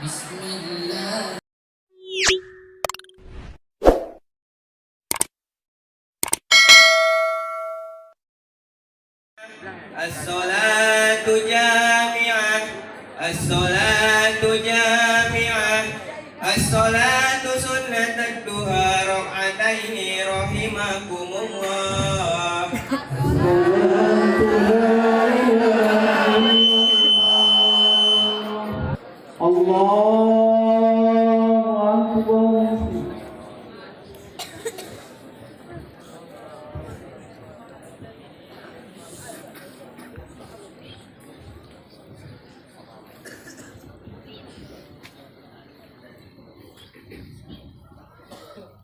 Bismillah. As-salatu jami'ah, as-salatu jami'ah, as-salatu sunnatad duha rakaataini rahimakumullah. Allahu Akbar.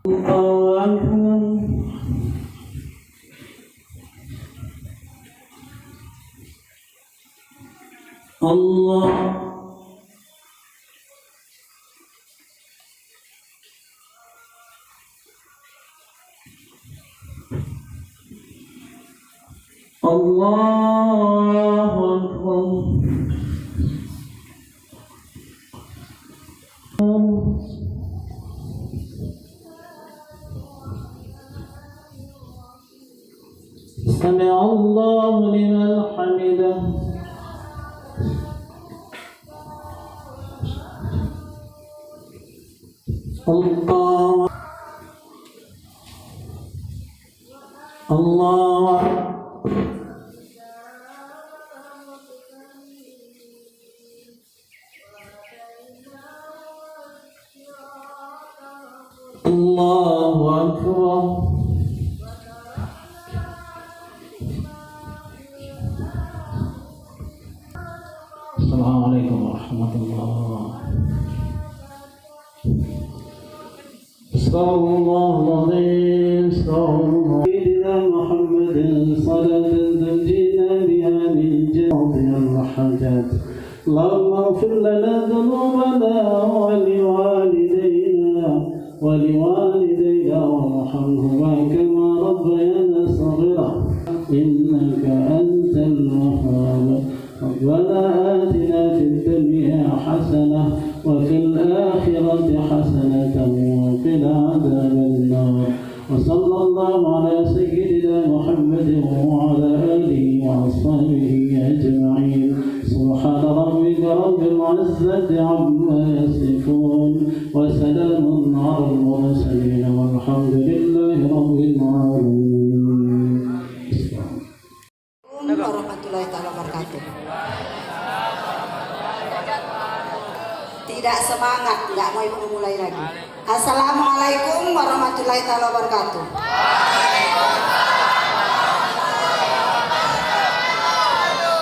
Allahu Akbar. Allah. Allahu Akbar. سمع الله لمن حمده. الله الله الله أكبر. Assalamualaikum warahmatullahi wabarakatuh. Assalamualaikum Sayyidina Muhammadin salatan tunjina biha min jami'il hajat. Allahumma ighfir lana dhunubana wa liwalidayna warhamhuma kama rabbayana saghira. Innaka antal wahhab. ربنا آتنا في الدنيا حسنة وفي الآخرة حسنة وقنا عذاب النار. وصلى الله على سيدنا محمد وعلى آله وأصحابه أجمعين. سبحان ربك رب العزة عما يصفون وسلام على المرسلين والحمد لله رب العالمين. Warahmatullahi wabarakatuh. Tidak semangat, nggak mau ibu mulai lagi. Assalamualaikum warahmatullahi wabarakatuh.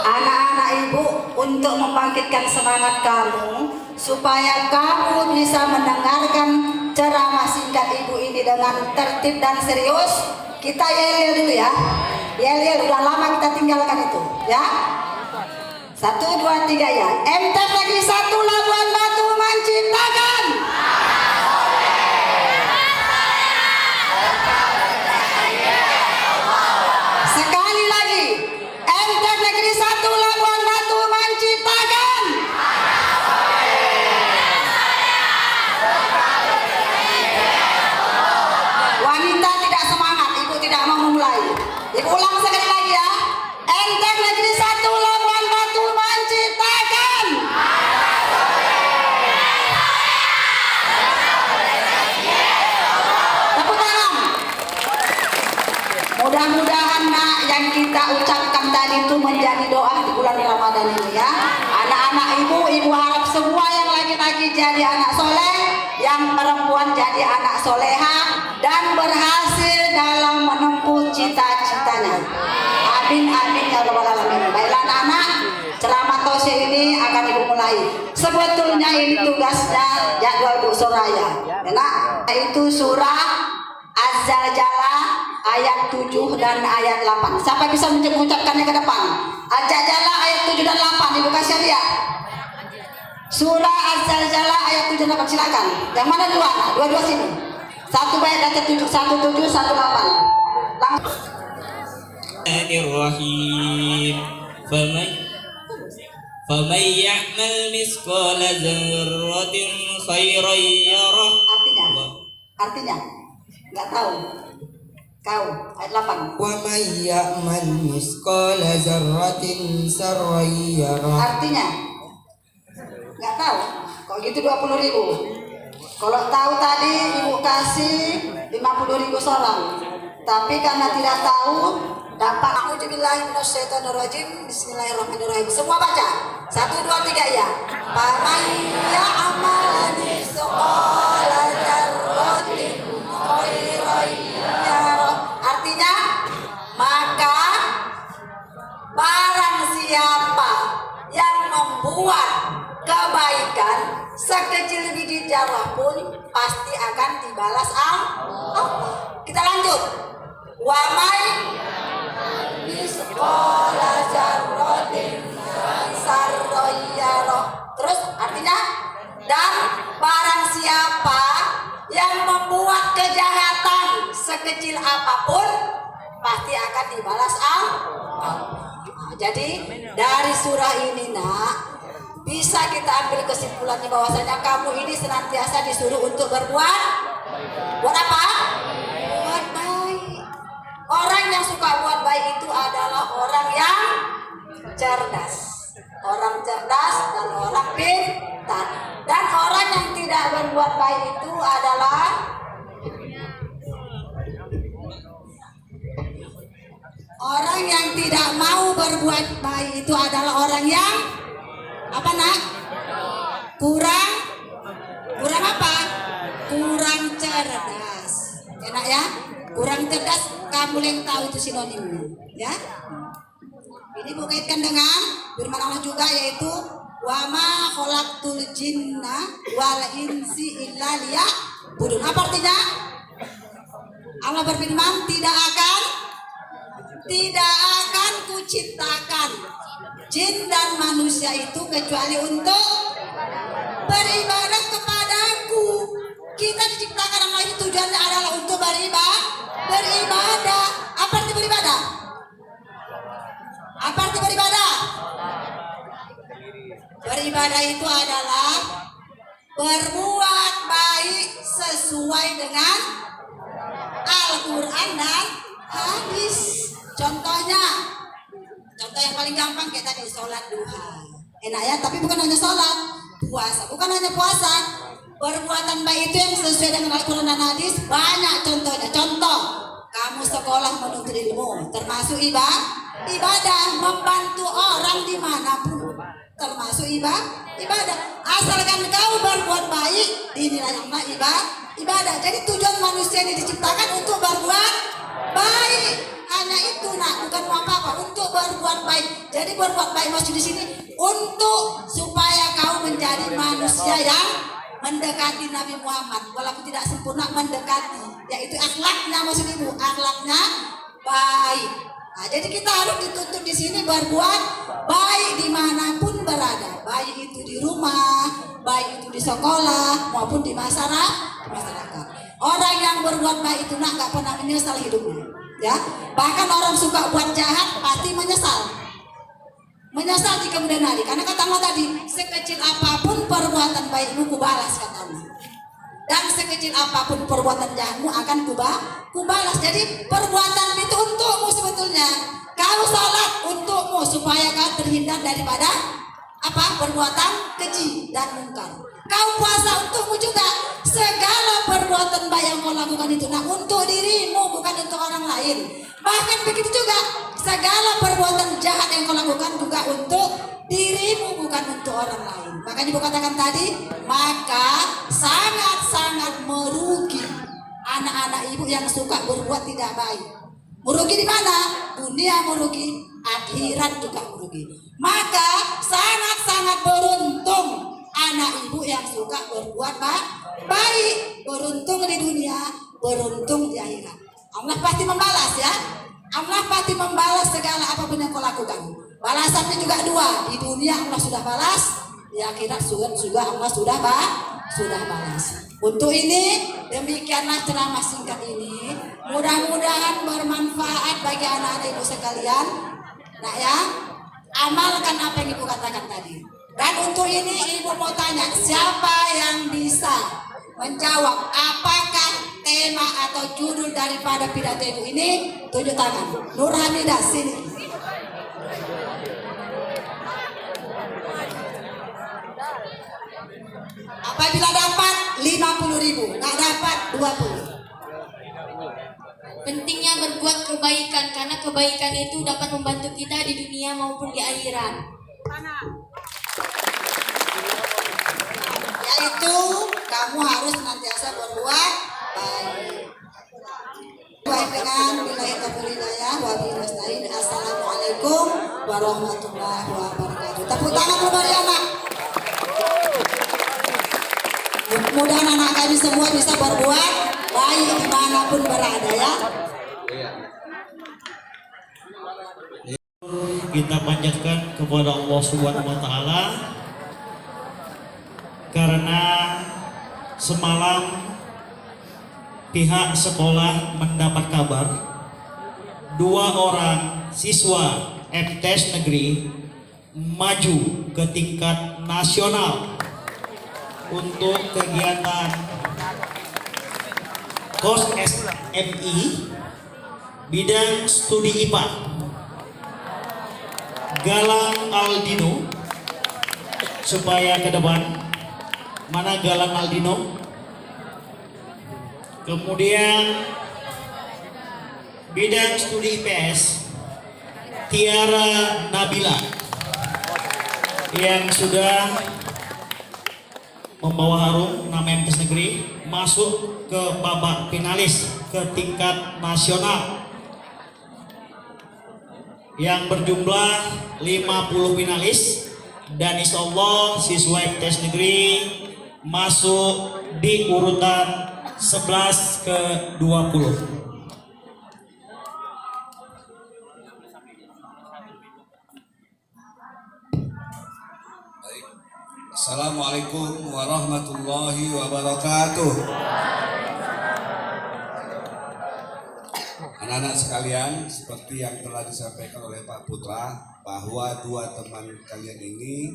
Anak-anak ibu, untuk membangkitkan semangat kamu supaya kamu bisa mendengarkan ceramah singkat ibu ini dengan tertib dan serius, kita yel-yel dulu ya. Yel-yel, udah lama kita tinggalkan itu ya. 1, 2, 3 ya. MTEK Negeri 1 Labuan Batu menciptakan. Sekali lagi, MTEK Negeri 1 Labuan Batu menciptakan. Wanita tidak semangat, ibu tidak mau memulai. Ibu ulang sekali lagi ya. MTEK Negeri 1 Labuan Batu menciptakan. Tepuk tangan. Mudah-mudahan nak yang kita ucapkan tadi itu menjadi doa di bulan Ramadan ini ya. Anak-anak ibu harap semua yang laki-laki jadi anak soleh, yang perempuan jadi anak soleha, dan berhasil dalam menempuh cita-citanya. Amin amin ya rabbal alamin. Baiklah anak-anak, ceramah tausiah ini akan ibu mulai. Sebetulnya ini tugasnya jadwal Bu Soraya. Enak, itu surah Az-Zalzalah ayat 7 dan ayat 8. Siapa bisa mengucapkannya ke depan? Az-Zalzalah ayat 7 dan 8. Ibu kasih lihat. Surah Az-Zalzalah ayat 7 dan 8. Silakan. Yang mana duluan? Dua-dua sini. Satu ayat 7, 1, 7, 1, 8. Langsung. Bismillahirrahmanirrahim. فمن يعمل مثقال ذرة خيرا يره. Artinya nggak tahu. Kau ayat 8. ومن يعمل مثقال ذرة شرا يره. Artinya nggak tahu. Kalau gitu 20.000. Kalau tahu tadi ibu kasih 50.000 seorang. Tapi karena tidak tahu dapat. A'udzubillahiminasyaitonirrajim. Bismillahirrahmanirrahim. Semua baca. 1, 2, 3 ya. Faman ya'mal mithqala dzarratin khairan yarah. Artinya maka barang siapa yang membuat kebaikan sekecil biji zarah pun pasti akan dibalas Allah. Kita lanjut. Wa may misqala dzarratin sarran yarah. Terus artinya dan barang siapa yang membuat kejahatan sekecil apapun pasti akan dibalas Allah. Jadi dari surah ini bisa kita ambil kesimpulannya bahwasanya kamu ini senantiasa disuruh untuk berbuat apa? Buat baik. Orang yang suka buat baik itu adalah orang yang cerdas. Orang cerdas dan orang pintar. Dan orang yang tidak berbuat baik itu adalah orang yang tidak mau berbuat baik itu adalah orang yang apa nak? Kurang apa? Kurang cerdas. Enak ya? Kurang cerdas, kamu yang tahu itu sinonimnya, ya? Ini berkaitan dengan firman Allah juga, yaitu wa ma khalaqtul jinna wal insi illa liya'budun. Apa artinya? Allah berfirman, tidak akan kuciptakan jin dan manusia itu kecuali untuk beribadah kepadaku. Kita diciptakan Allah itu tujuannya adalah untuk beribadah. Apa arti beribadah? Apa arti beribadah? Beribadah itu adalah berbuat baik sesuai dengan Al-Quran dan hadis. Contoh yang paling gampang kayak tadi, sholat duha. Enak ya, tapi bukan hanya sholat, puasa. Bukan hanya puasa, perbuatan baik itu yang sesuai dengan Al-Quran dan hadis banyak contohnya. Contoh, kamu sekolah menuntut ilmu, termasuk ibadah, membantu orang dimanapun, termasuk ibadah. Asalkan kau berbuat baik, dinilai Allah ibadah. Jadi tujuan manusia ini diciptakan untuk berbuat baik. Hanya itu bukan apa-apa, untuk berbuat baik. Jadi berbuat baik maksud di sini untuk supaya kau menjadi manusia yang mendekati Nabi Muhammad, walaupun tidak sempurna, mendekati, yaitu akhlaknya, maksud ibu, akhlaknya baik. Nah, jadi kita harus dituntut di sini berbuat baik dimanapun berada, baik itu di rumah, baik itu di sekolah maupun di masyarakat. Orang yang berbuat baik itu nggak pernah menyesal hidupnya. Ya, bahkan orang suka buat jahat pasti menyesal di kemudian hari. Karena kata Allah tadi, sekecil apapun perbuatan baikmu kubalas, kata Allah. Dan sekecil apapun perbuatan jahatmu akan kubalas. Jadi perbuatan itu untukmu sebetulnya. Kau salat untukmu supaya kau terhindar daripada perbuatan keji dan mungkar. Kau puasa untukmu juga. Segala perbuatan baik yang kau lakukan itu untuk dirimu, bukan untuk orang lain. Bahkan begitu juga segala perbuatan jahat yang kau lakukan juga untuk dirimu, bukan untuk orang lain. Makanya ibu katakan tadi, maka sangat-sangat merugi anak-anak ibu yang suka berbuat tidak baik. Merugi di mana? Dunia merugi, akhirat juga merugi. Maka sangat-sangat beruntung anak ibu yang suka berbuat baik. Beruntung di dunia, beruntung di akhirat. Allah pasti membalas ya. Allah pasti membalas segala apapun yang kau lakukan. Balasannya juga dua. Di dunia Allah sudah balas, di akhirat juga Allah sudah balas. Untuk ini demikianlah ceramah singkat ini. Mudah-mudahan bermanfaat bagi anak-anak ibu sekalian. Nah ya, amalkan apa yang ibu katakan tadi. Dan untuk ini ibu mau tanya, siapa yang bisa menjawab apakah tema atau judul daripada pidato ibu ini? Tunjuk tangan. Nur Hamidah, sini. Apabila dapat 50.000, nggak dapat 20. Pentingnya berbuat kebaikan karena kebaikan itu dapat membantu kita di dunia maupun di akhirat. Yaitu kamu harus senantiasa berbuat baik. Baik dengan billahi taufiq hidayah wa bihi nasta'in. Assalamualaikum warahmatullahi wabarakatuh. Tepuk tangan kepada anak. Mudah-mudahan anak kami semua bisa berbuat baik dimanapun berada ya. Kita panjatkan kepada Allah Subhanahu wa taala karena semalam pihak sekolah mendapat kabar 2 orang siswa MTs negeri maju ke tingkat nasional untuk kegiatan KOS SMI bidang studi IPA. Galang Aldino, supaya ke depan. Mana Galang Aldino? Kemudian bidang studi IPS Tiara Nabila yang sudah membawa harum nama MTs negeri masuk ke babak finalis ke tingkat nasional yang berjumlah 50 finalis, dan insya Allah siswa MTs negeri masuk di urutan 11 ke 20. Assalamualaikum warahmatullahi wabarakatuh. Anak-anak sekalian, seperti yang telah disampaikan oleh Pak Putra, bahwa 2 teman kalian ini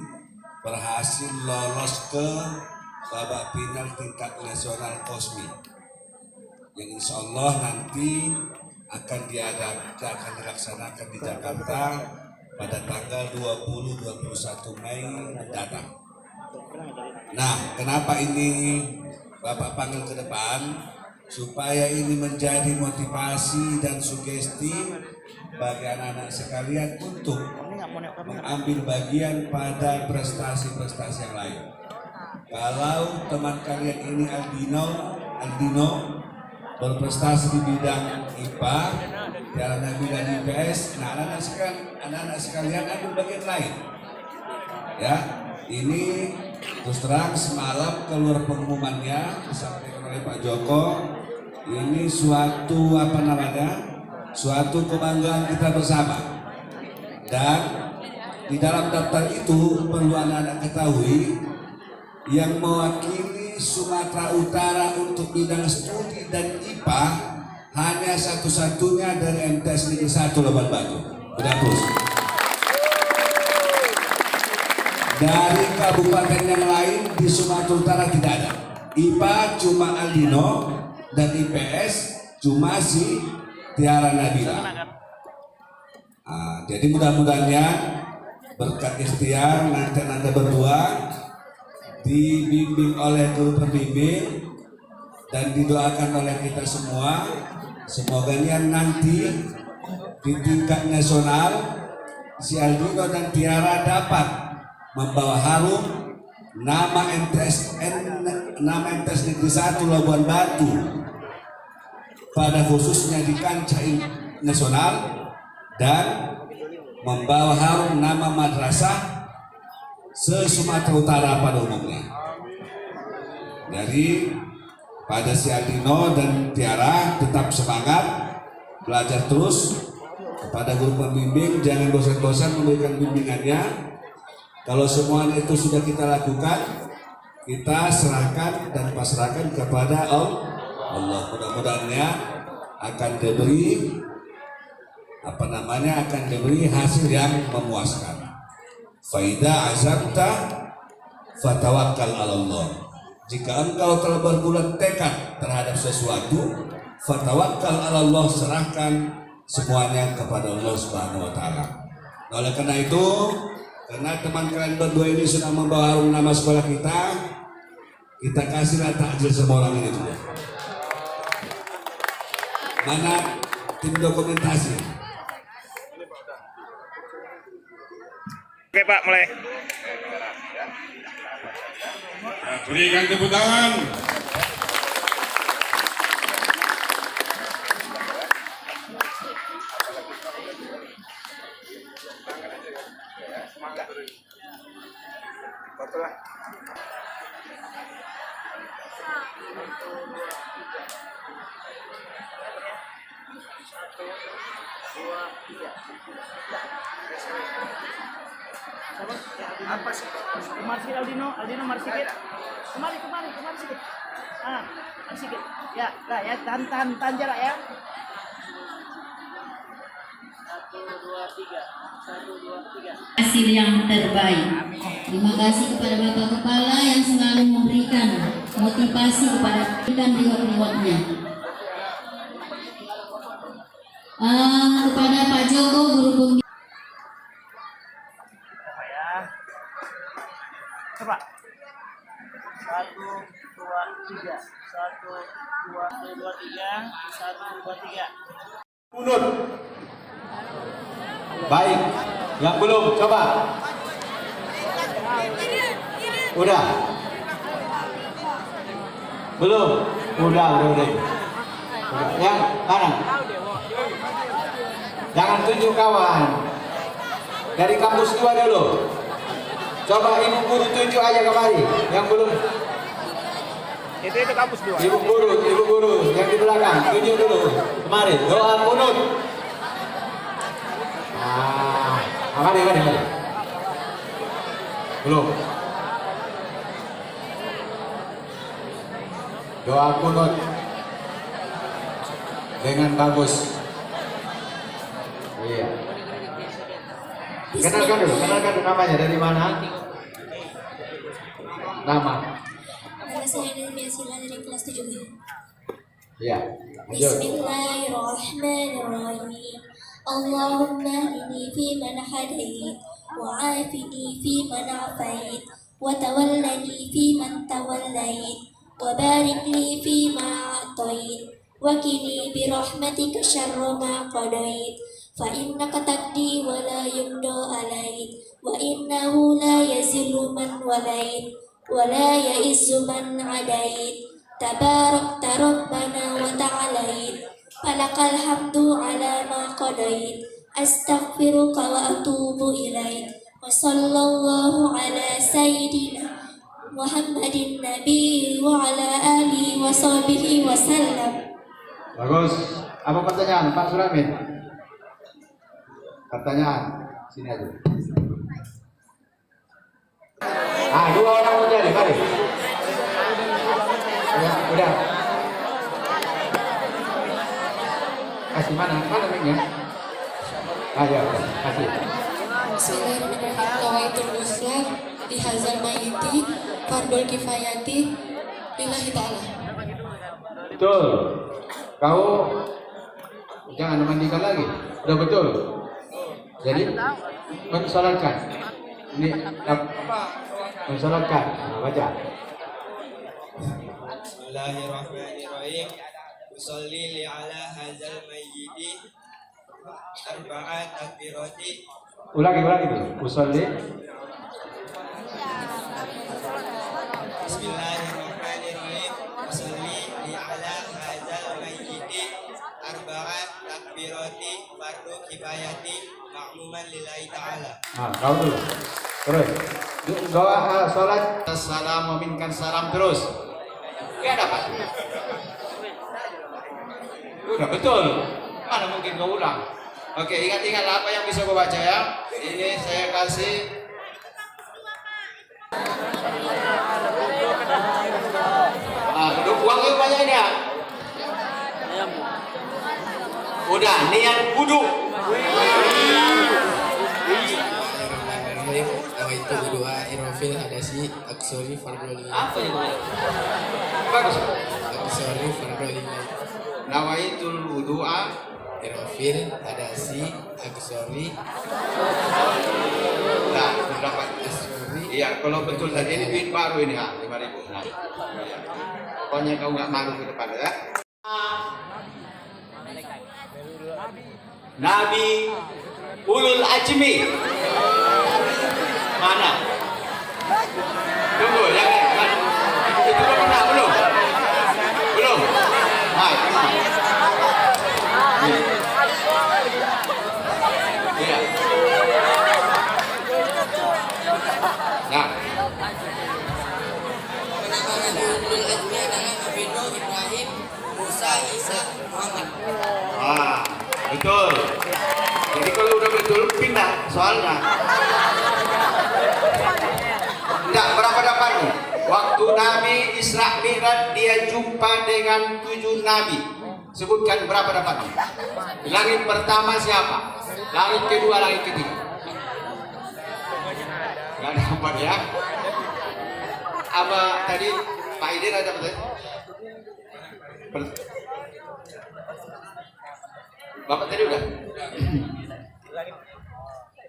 berhasil lolos ke babak final tingkat nasional KOSMI, yang insya Allah nanti akan dilaksanakan di Jakarta pada tanggal 20-21 Mei mendatang. Nah, kenapa ini Bapak panggil ke depan? Supaya ini menjadi motivasi dan sugesti bagi anak-anak sekalian untuk mengambil bagian pada prestasi-prestasi yang lain. Kalau teman kalian ini Aldino berprestasi di bidang IPA, Tiara Nabila di IPS, nah anak-anak sekalian ambil bagian lain. Ya, ini terus terang semalam keluar pengumumannya disampaikan oleh Pak Joko. Ini suatu suatu kebanggaan kita bersama, dan di dalam daftar itu perlu anak-anak ketahui yang mewakili Sumatera Utara untuk bidang studi dan IPA hanya satu-satunya dari MTs Negeri 1 Labuan Batu. Udah terus. Dari kabupaten yang lain di Sumatera Utara tidak ada. IPA cuma Aldino dan IPS cuma si Tiara Nabila. Jadi mudah-mudahannya berkat ikhtiar nanti Anda berdua dibimbing oleh guru pembimbing dan didoakan oleh kita semua, semoga nanti di tingkat nasional si Aldino dan Tiara dapat membawa harum nama MTs Negeri 1 Labuan Batu pada khususnya di kancah nasional, dan membawa harum nama madrasah se-Sumatera Utara pada umumnya. Jadi pada si Aldino dan Tiara tetap semangat belajar terus, kepada guru pembimbing jangan bosan-bosan memberikan bimbingannya. Kalau semuanya itu sudah kita lakukan, kita serahkan dan pasrahkan kepada Allah. Mudah-mudahannya akan diberi hasil yang memuaskan. Faida azamta fatawakkal 'ala Allah. Jika engkau telah berbulat tekad terhadap sesuatu, fatawakkal 'ala Allah, serahkan semuanya kepada Allah Subhanahu wa taala. Nah, oleh karena itu, karena teman kalian berdua ini sudah membawa harum nama sekolah kita kasihlah takjil sama orang ini juga. Mana tim dokumentasi? Oke Pak, mulai. Berikan tepuk tangan. Apa sih? Kemari sikit Aldino mari sikit. Kemari sikit. Ah, mari sikit. Ya, lah ya, tahan jarak ya. 1 2 3. 1 2 3. Hasil yang terbaik. Terima kasih kepada Bapak Kepala yang selalu memberikan motivasi kepada reward-rewardnya. Kepada Pak Joko, guru pembimbing. Coba. 1 2 3. 1 2 3. 1 2 3. Kunut. Baik, yang belum coba. Udah. Belum. Udah. Yang mana? Jangan tunjuk kawan. Dari kampus 2 dulu. Coba ibu guru tunjuk aja kemari. Yang belum. Itu kampus 2. Ibu guru yang di belakang tunjuk dulu. Kemari. Doa kunut. Mari. Belum. Doa kunut dengan bagus. Iya. Kenalkan dulu namanya, dari mana? Nama. Nama saya Nadia Sila dari kelas 7. Iya. Bismillahirrahmanirrahim. Allahumma inni fi man hadait wa afini fi man afait wa tawallani fi man tawallait wa barik li fi ma atait wa qini bi rahmatika syarra ma qadait fa innaka taqdi wa la yuqda alait wa innahu la yazillu man walait wa la ya'izzu man adait tabarakta rabbana wa ta'alait falakal hamdu ala ma qadait astaghfiruka wa atubu ilaik wa sallallahu ala sayyidina Muhammadin nabi wa ala alihi wa sahbihi wa sallam. Bagus. Apa pertanyaan Pak Suramin? Pertanyaan sini aja. Dua orang muda nih, mari. Ya, udah. Kasih mana mic-nya? Ya, kasih. Bismillahirrahmanirrahim. Nawaitul uslah di hazal mayiti fardul kifayati lillahi ta'ala. Betul. Kau jangan memandikan lagi. Udah betul. Jadi mensolatkan. Ini mensolatkan. Baca. Bismillahirrahmanirrahim. Usolli li ala hadzal mayyiti arba'at takbirati. Ulangi dulu. Usolli. Bismillahirrahmanirrahim. Usolli li ala hadzal mayyiti arba'at takbirati fardu kifayati ma'muman lillahi ta'ala. Kau dulu. Terus. Doa salat salam meminkan salam terus. Ada apa? Udah betul. Mana mungkin kau ulang? Oke, ingat apa yang bisa kau baca ya. Ini saya kasih. Uang yang banyak ini ya. Udah, niat wudhu. Irofil hadasi aksori fardoli. Apa itu? Bagus. Aksori fardoli. Nawaitul wudu'a. Irofil hadasi aksori. Nah, dapat. Aksori. Iya, kalau betul tadi ini duit baru ini, 5.000. Nah, iya. Pokoknya kau nggak malu ke depan ya. Nabi Ulul Ajmi. Mana? Tunggu, jangan. Itu pernah belum? Belum. Hai, kenal. Iya. Nah. Nama Nabi Ulul Azmi adalah Nabi Nuh, Ibrahim, Musa, Isa, Muhammad. Ah, betul. Jadi kalau udah betul pindah soalnya. Tidak berapa dapatnya? Waktu Nabi Isra Mi'raj dia jumpa dengan 7 nabi. Sebutkan berapa dapatnya? Langit pertama siapa? Langit kedua, langit ketiga. Gak dapat ya? Apa tadi Pak Idin ada betul? Bapak tadi udah?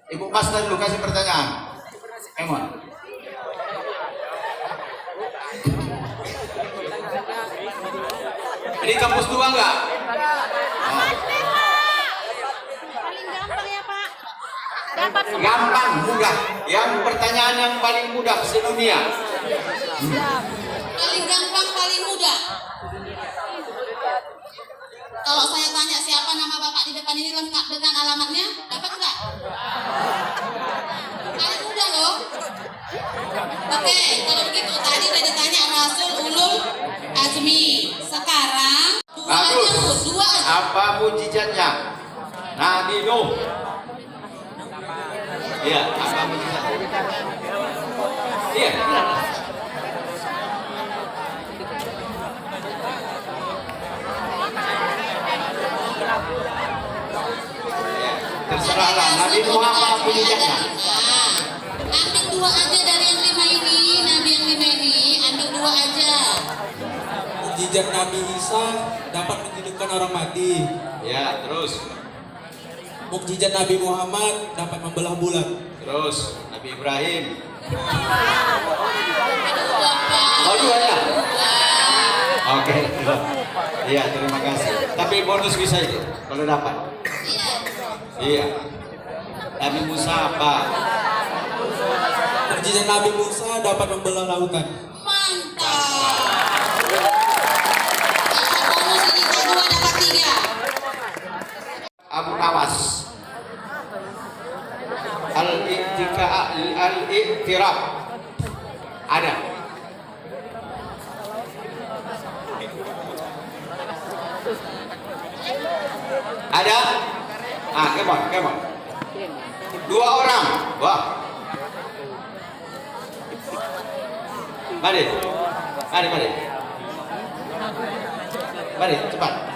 Ibu Master dulu kasih pertanyaan. Emon. Ini kampus 2 enggak? Oh. Gampang, mudah. Yang pertanyaan yang paling mudah sedunia. Paling gampang, paling mudah. Kalau saya tanya siapa nama bapak di depan ini lengkap dengan alamatnya, dapat enggak? Paling mudah loh. Oke, kalau begitu tadi udah ditanya Rasul Ulul Azmi. Sekarang dua aja. Apa mujizatnya? Nabi Nuh. Iya, apa mujizatnya? Iya. Terserahlah, Nabi Muhammad mujizatnya. Ambil 2 aja dari yang 5 ini, Nabi yang 5 ini, ambil 2 aja. Mukjizat Nabi Isa dapat menghidupkan orang mati. Ya, terus. Mukjizat Nabi Muhammad dapat membelah bulan. Terus, Nabi Ibrahim. Bapak. Oh, 2 ya? Oke. Iya, terima kasih. Tapi bonus bisa itu kalau dapat. Iya. Nabi Musa apa? Mukjizat Nabi Musa dapat membelah lautan. Mantap. Kalau bonus ini kedua dapat 3. Abu Nawas. Al-I'tiraf. Ada. Ada? Ah, come on. 2 orang. Wah. Mari, cepat.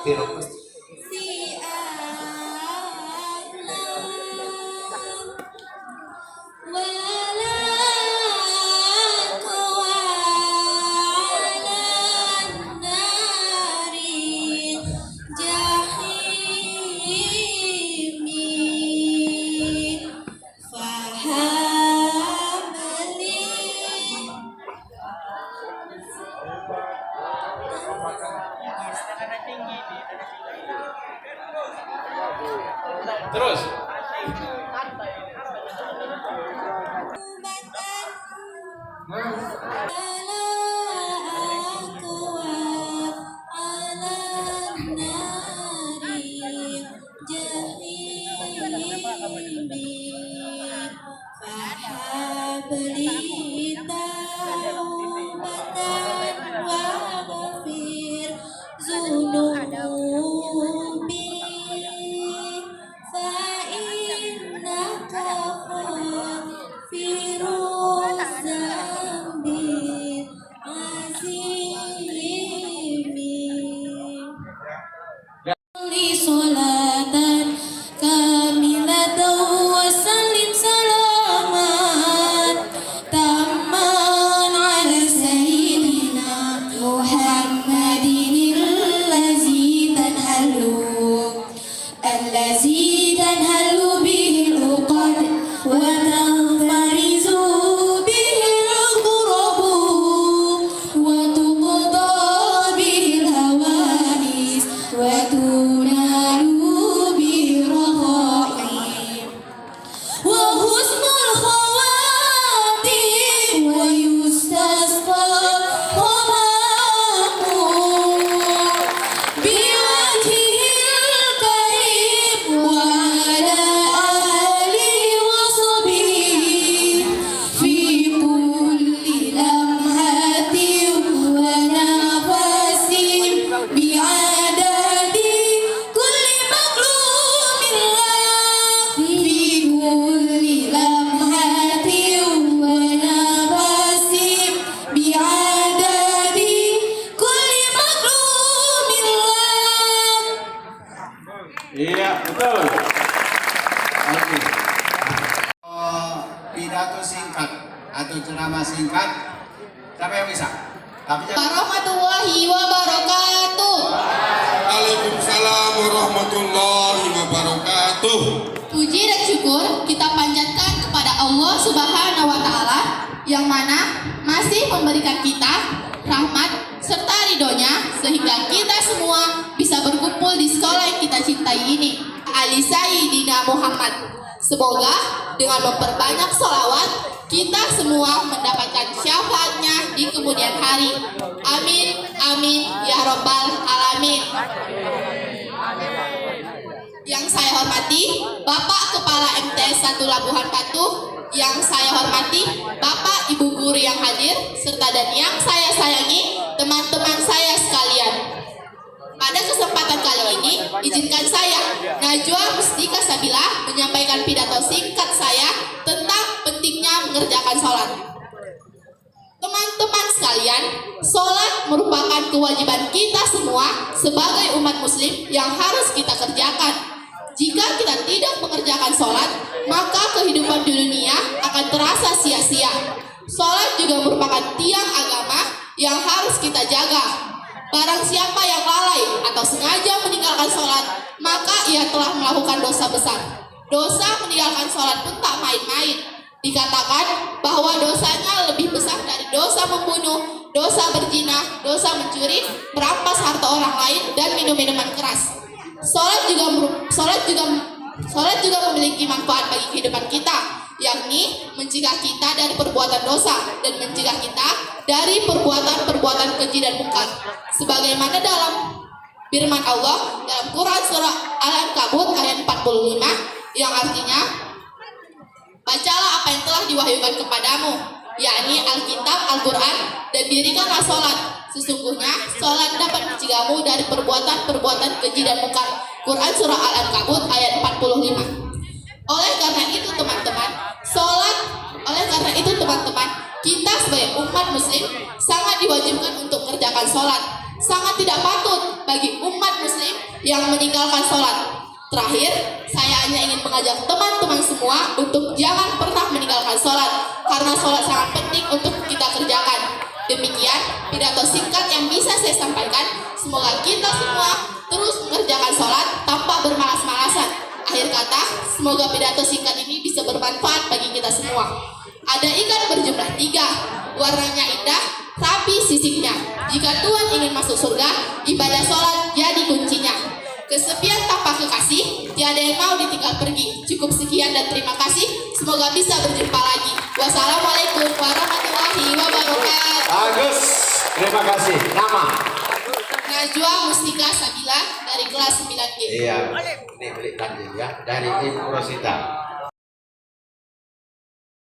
Terus. صلاة كاملة وسلم سلاما تاما على سيدنا محمد الذي تنهل به العقد وتنفرز به الكرب وتقضى به الهوائج وتنال به الرغائب وحسن الخواتيم ويستسقى غمامه بوجهه الكريم وعلى آله وصحبه في كل لمحة ونفس بعدد كل مخلوق الله في كل لمحة ونفس بعدد كل مخلوق الله. Iya, betul. Oke. Pidato singkat atau ceramah singkat, siapa yang bisa? Tapi Warahmatullahi wabarakatuh. Waalaikumsalam warahmatullahi wabarakatuh. Puji dan syukur kita panjatkan kepada Allah Subhanahu wa Ta'ala yang mana masih memberikan kita rahmat serta ridhonya sehingga kita semua bisa berkumpul di sekolah yang kita cintai ini. Ali Sayyidina Muhammad. Semoga dengan memperbanyak sholawat kita semua mendapatkan syafaatnya di kemudian hari. Amin, amin, ya Rabbal Alamin. Yang saya hormati Bapak Kepala MTS 1 Labuhan Batu, yang saya hormati Bapak Ibu Guru yang hadir, serta dan yang saya sayangi teman-teman saya sekalian. Pada kesempatan kali ini, izinkan saya, Najwa Mustika Sabila, menyampaikan pidato singkat saya tentang pentingnya mengerjakan sholat. Teman-teman sekalian, sholat merupakan kewajiban kita semua sebagai umat muslim yang harus kita kerjakan. Jika kita tidak mengerjakan sholat, maka kehidupan di dunia akan terasa sia-sia. Sholat juga merupakan tiang agama yang harus kita jaga. Barang siapa yang lalai atau sengaja meninggalkan sholat, maka ia telah melakukan dosa besar. Dosa meninggalkan sholat pun tak main-main. Dikatakan bahwa dosanya lebih besar dari dosa membunuh, dosa berzina, dosa mencuri, merampas harta orang lain, dan minum minuman keras. Sholat juga memiliki manfaat bagi kehidupan kita, yakni mencegah kita dari perbuatan dosa dan mencegah kita dari perbuatan-perbuatan keji dan mungkar. Sebagaimana dalam firman Allah dalam Quran surah Al-Ankabut ayat 45 yang artinya, bacalah apa yang telah diwahyukan kepadamu, yakni Alkitab, Al-Quran, dan dirikanlah sholat. Sesungguhnya sholat dapat mencegahmu dari perbuatan-perbuatan keji dan mungkar. Quran surah Al-Ankabut ayat 45. Oleh karena itu teman-teman, kita sebagai umat muslim sangat diwajibkan untuk mengerjakan sholat. Sangat tidak patut bagi umat muslim yang meninggalkan sholat. Terakhir, saya hanya ingin mengajak teman-teman semua untuk jangan pernah meninggalkan sholat, karena sholat sangat penting untuk kita kerjakan. Demikian pidato singkat yang bisa saya sampaikan. Semoga kita semua terus mengerjakan sholat tanpa bermalas-malasan. Akhir kata, semoga pidato singkat ini bisa bermanfaat bagi kita semua. Ada ikan berjumlah 3, warnanya indah, rapi sisiknya. Jika Tuhan ingin masuk surga, ibadah sholat jadi kuncinya. Kesepian tanpa kekasih, tiada yang mau ditinggal pergi. Cukup sekian dan terima kasih. Semoga bisa berjumpa lagi. Wassalamualaikum warahmatullahi wabarakatuh. bagus. Terima kasih. Nama? Najwa Mustika Sabila dari kelas 9G. Iya. Ini beli tadi ya dari Ibu Rosita.